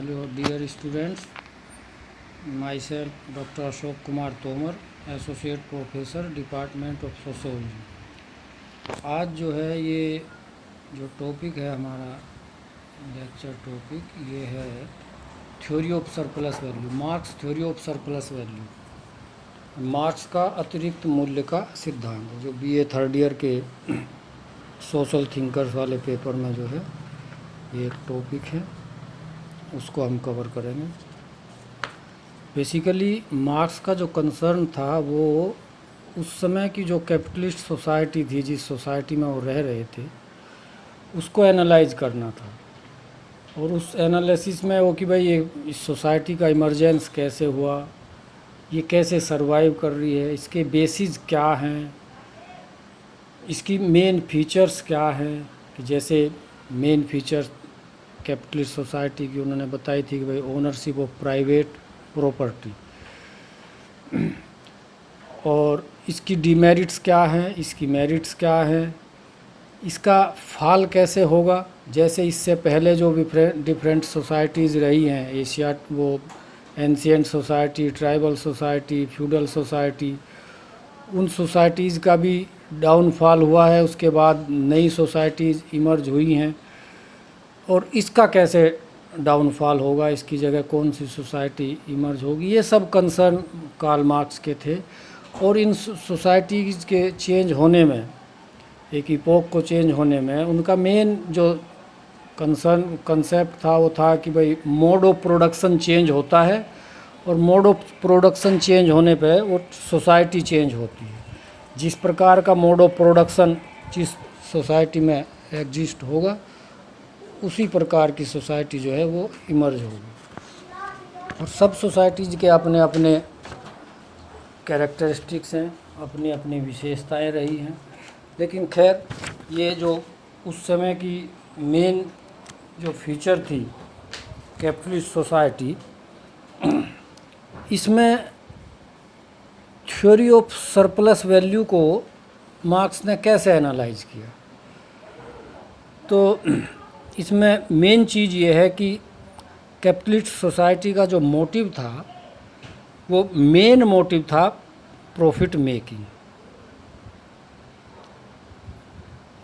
Hello dear students, myself Dr. Ashok Kumar Tomar, Associate Professor Department of Sociology। आज जो है ये जो टॉपिक है हमारा लेक्चर टॉपिक ये है theory of surplus value, marks theory of surplus value, marks का अतिरिक्त मूल्य का सिद्धांत, जो बीए थर्ड ईयर के सोशल थिंकर्स वाले पेपर में जो है ये एक टॉपिक है, उसको हम कवर करेंगे। बेसिकली मार्क्स का जो कंसर्न था वो उस समय की जो कैपिटलिस्ट सोसाइटी थी, जिस सोसाइटी में वो रह रहे थे, उसको एनालाइज करना था। और उस एनालिसिस में वो कि भाई ये इस सोसाइटी का इमर्जेंस कैसे हुआ, ये कैसे सरवाइव कर रही है, इसके बेसिस क्या हैं, इसकी मेन फीचर्स क्या हैं। कि जैसे मेन फीचर्स कैपिटलिस्ट सोसाइटी की उन्होंने बताई थी कि भाई ओनरशिप ऑफ प्राइवेट प्रॉपर्टी, और इसकी डिमेरिट्स क्या हैं, इसकी मेरिट्स क्या हैं, इसका फाल कैसे होगा। जैसे इससे पहले जो डिफरेंट सोसाइटीज़ रही हैं, एशिया, वो ancient society, tribal society, feudal society, उन सोसाइटीज़ का भी डाउनफॉल हुआ है। उसके बाद नई सोसाइटीज़ इमर्ज हुई हैं, और इसका कैसे डाउनफॉल होगा, इसकी जगह कौन सी सोसाइटी इमर्ज होगी, ये सब कंसर्न कार्ल मार्क्स के थे। और इन सोसाइटीज़ के चेंज होने में, एक इपोक को चेंज होने में उनका मेन जो कंसेप्ट था वो था कि भाई मोड ऑफ प्रोडक्शन चेंज होता है, और मोड ऑफ प्रोडक्शन चेंज होने पे वो सोसाइटी चेंज होती है। जिस प्रकार का मोड ऑफ प्रोडक्शन जिस सोसाइटी में एग्जिस्ट होगा, उसी प्रकार की सोसाइटी जो है वो इमर्ज होगी। और सब सोसाइटीज़ के अपने अपने कैरेक्टरिस्टिक्स हैं, अपनी अपनी विशेषताएं रही हैं। लेकिन खैर, ये जो उस समय की मेन जो फीचर थी कैपिटलिस्ट सोसाइटी, इसमें थ्योरी ऑफ सरप्लस वैल्यू को मार्क्स ने कैसे एनालाइज किया। तो इसमें मेन चीज़ ये है कि कैपिटलिस्ट सोसाइटी का जो मोटिव था, वो मेन मोटिव था प्रॉफिट मेकिंग।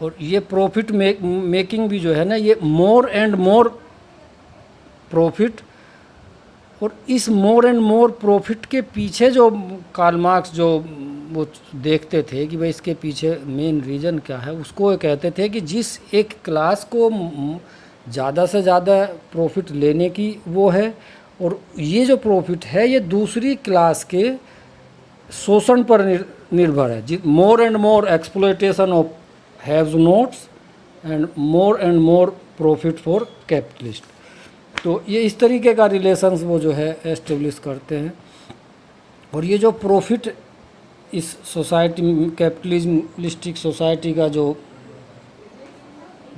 और ये प्रॉफिट मेकिंग भी जो है ना, ये मोर एंड मोर प्रॉफिट, और इस मोर एंड मोर प्रॉफिट के पीछे जो कार्ल मार्क्स जो वो देखते थे कि भाई इसके पीछे मेन रीज़न क्या है, उसको ये कहते थे कि जिस एक क्लास को ज़्यादा से ज़्यादा प्रॉफिट लेने की वो है, और ये जो प्रॉफिट है ये दूसरी क्लास के शोषण पर निर्भर है। More and more exploitation of haves notes and more profit for capitalist. तो ये इस तरीके का रिलेशंस वो जो है एस्टेब्लिश करते हैं। और ये जो प्रॉफिट इस सोसाइटी, कैपिटलिस्टिक सोसाइटी का जो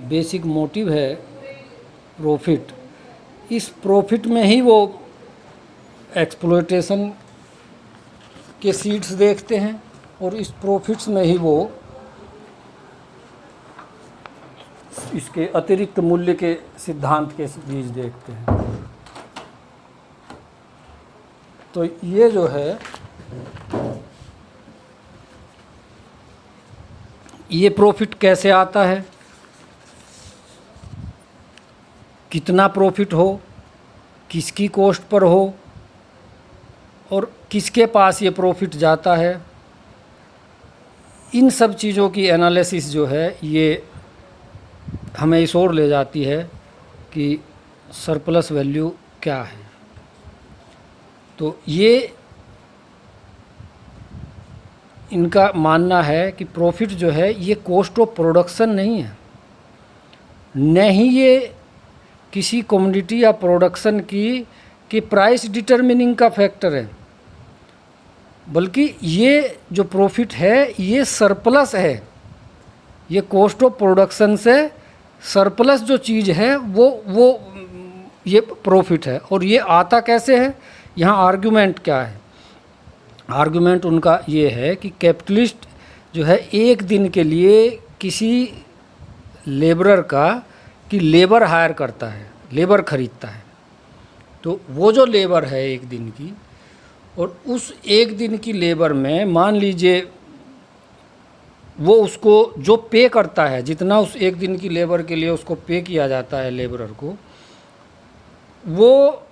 बेसिक मोटिव है प्रॉफिट, इस प्रॉफिट में ही वो एक्सप्लॉयटेशन के सीड्स देखते हैं, और इस प्रॉफिट्स में ही वो इसके अतिरिक्त मूल्य के सिद्धांत के बीज देखते हैं। तो ये जो है, ये प्रॉफिट कैसे आता है, कितना प्रॉफिट हो, किसकी कॉस्ट पर हो, और किसके पास ये प्रॉफिट जाता है, इन सब चीज़ों की एनालिसिस जो है ये हमें इस ओर ले जाती है कि सरप्लस वैल्यू क्या है। तो ये इनका मानना है कि प्रॉफिट जो है ये कॉस्ट ऑफ प्रोडक्शन नहीं है, न ही ये किसी कमोडिटी या प्रोडक्शन की प्राइस डिटरमिनिंग का फैक्टर है, बल्कि ये जो प्रॉफिट है ये सरप्लस है। ये कॉस्ट ऑफ प्रोडक्शन से सरप्लस जो चीज़ है वो ये प्रॉफिट है। और ये आता कैसे है, यहाँ आर्गुमेंट क्या है। आर्गुमेंट उनका ये है कि कैपिटलिस्ट जो है एक दिन के लिए किसी लेबरर का कि लेबर हायर करता है, लेबर खरीदता है, तो वो जो लेबर है एक दिन की, और उस एक दिन की लेबर में मान लीजिए वो उसको जो पे करता है, जितना उस एक दिन की लेबर के लिए उसको पे किया जाता है लेबरर को, वो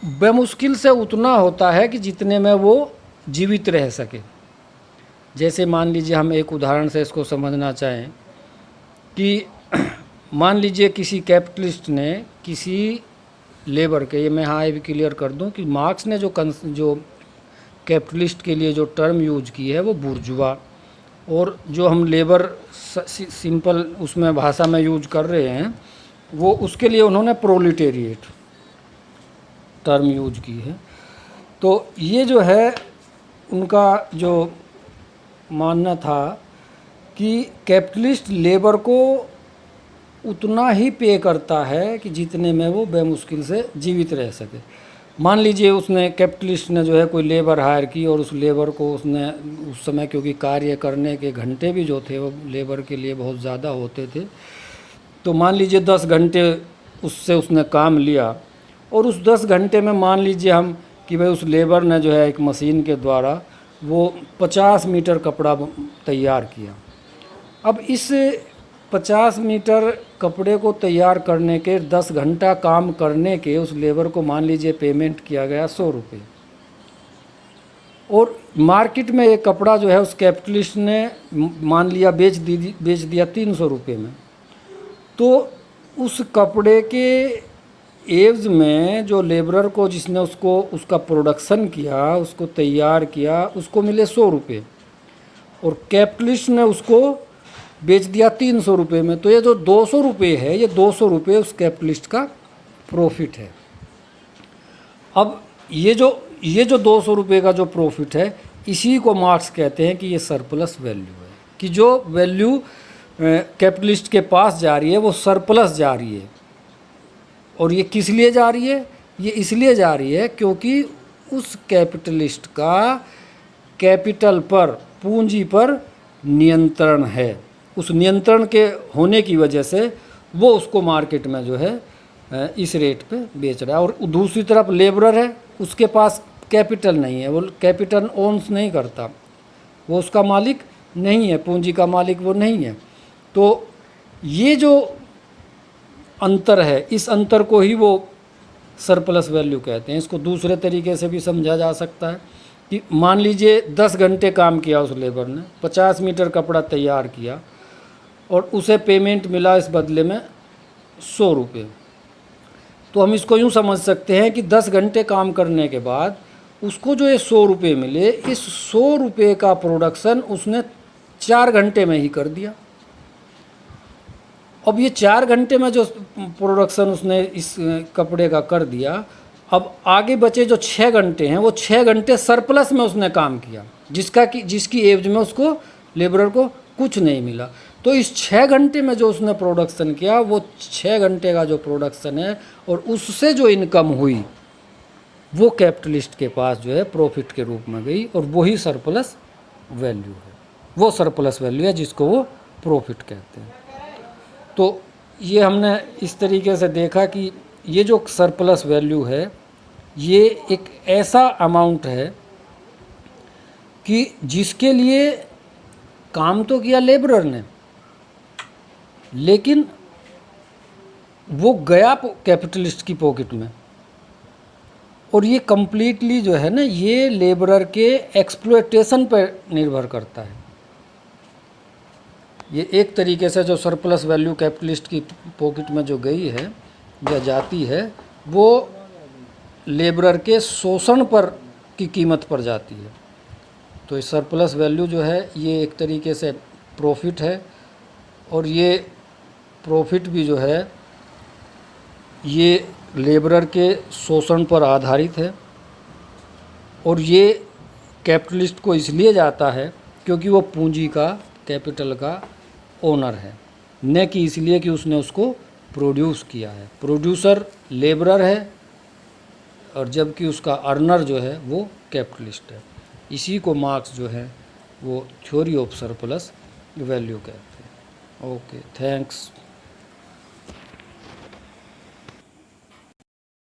बेमुश्किल से उतना होता है कि जितने में वो जीवित रह सके। जैसे मान लीजिए हम एक उदाहरण से इसको समझना चाहें कि मान लीजिए किसी कैपिटलिस्ट ने किसी लेबर के, ये मैं हाँ ये भी क्लियर कर दूं कि मार्क्स ने जो कैपिटलिस्ट के लिए जो टर्म यूज की है वो बुर्जुआ, और जो हम लेबर सिंपल उसमें भाषा में यूज कर रहे हैं वो उसके लिए उन्होंने प्रोलिटेरिएट टर्म यूज की है। तो ये जो है उनका जो मानना था कि कैपिटलिस्ट लेबर को उतना ही पे करता है कि जितने में वो बेमुश्किल से जीवित रह सके। मान लीजिए उसने कैपिटलिस्ट ने जो है कोई लेबर हायर की, और उस लेबर को उसने उस समय, क्योंकि कार्य करने के घंटे भी जो थे वो लेबर के लिए बहुत ज़्यादा होते थे, तो मान लीजिए 10 घंटे उससे उसने काम लिया, और उस 10 घंटे में मान लीजिए हम कि भाई उस लेबर ने जो है एक मशीन के द्वारा वो 50 मीटर कपड़ा तैयार किया। अब इस 50 मीटर कपड़े को तैयार करने के 10 घंटा काम करने के उस लेबर को मान लीजिए पेमेंट किया गया 100 रुपये, और मार्केट में एक कपड़ा जो है उस कैपिटलिस्ट ने मान लिया बेच दिया 300 रुपये में। तो उस कपड़े के एवज में जो लेबरर को, जिसने उसको उसका प्रोडक्शन किया, उसको तैयार किया, उसको मिले 100 रुपये, और कैपिटलिस्ट ने उसको बेच दिया 300 रुपये में। तो ये जो 200 रुपये है, ये 200 रुपये उस कैपिटलिस्ट का प्रॉफिट है। अब ये जो 200 रुपये का जो प्रॉफिट है, इसी को मार्क्स कहते हैं कि ये सरप्लस वैल्यू है, कि जो वैल्यू कैपिटलिस्ट के पास जा रही है वो सरप्लस जा रही है। और ये किस लिए जा रही है? ये इसलिए जा रही है क्योंकि उस कैपिटलिस्ट का कैपिटल पर, पूंजी पर नियंत्रण है। उस नियंत्रण के होने की वजह से वो उसको मार्केट में जो है इस रेट पे बेच रहा है। और दूसरी तरफ लेबरर है, उसके पास कैपिटल नहीं है, वो कैपिटल ओन्स नहीं करता, वो उसका मालिक नहीं है, पूंजी का मालिक वो नहीं है। तो ये जो अंतर है, इस अंतर को ही वो सरप्लस वैल्यू कहते हैं। इसको दूसरे तरीके से भी समझा जा सकता है कि मान लीजिए 10 घंटे काम किया उस लेबर ने, 50 मीटर कपड़ा तैयार किया, और उसे पेमेंट मिला इस बदले में 100 रुपये। तो हम इसको यूँ समझ सकते हैं कि 10 घंटे काम करने के बाद उसको जो ये 100 रुपये मिले, इस 100 रुपये का प्रोडक्शन उसने 4 घंटे में ही कर दिया। अब ये 4 घंटे में जो प्रोडक्शन उसने इस कपड़े का कर दिया, अब आगे बचे जो 6 घंटे हैं वो 6 घंटे सरप्लस में उसने काम किया, जिसकी एवज में उसको लेबरर को कुछ नहीं मिला। तो इस 6 घंटे में जो उसने प्रोडक्शन किया, वो 6 घंटे का जो प्रोडक्शन है और उससे जो इनकम हुई, वो कैपिटलिस्ट के पास जो है प्रॉफिट के रूप में गई, और वही सरप्लस वैल्यू है। वो सरप्लस वैल्यू है जिसको वो प्रॉफिट कहते हैं। तो ये हमने इस तरीके से देखा कि ये जो सरप्लस वैल्यू है, ये एक ऐसा अमाउंट है कि जिसके लिए काम तो किया लेबरर ने, लेकिन वो गया कैपिटलिस्ट की पॉकेट में। और ये कम्प्लीटली जो है ना, ये लेबरर के एक्सप्लॉयटेशन पर निर्भर करता है। ये एक तरीके से जो सरप्लस वैल्यू कैपिटलिस्ट की पॉकेट में जो गई है या जाती है, वो लेबरर के शोषण पर की कीमत पर जाती है। तो ये सरप्लस वैल्यू जो है, ये एक तरीके से प्रॉफिट है, और ये प्रॉफिट भी जो है ये लेबरर के शोषण पर आधारित है। और ये कैपिटलिस्ट को इसलिए जाता है क्योंकि वो पूंजी का, कैपिटल का ओनर है, न कि इसलिए कि उसने उसको प्रोड्यूस किया है। प्रोड्यूसर लेबरर है, और जबकि उसका अर्नर जो है वो कैपिटलिस्ट है। इसी को मार्क्स जो है वो थ्योरी ऑफ सरप्लस वैल्यू कहते हैं। Okay, thanks.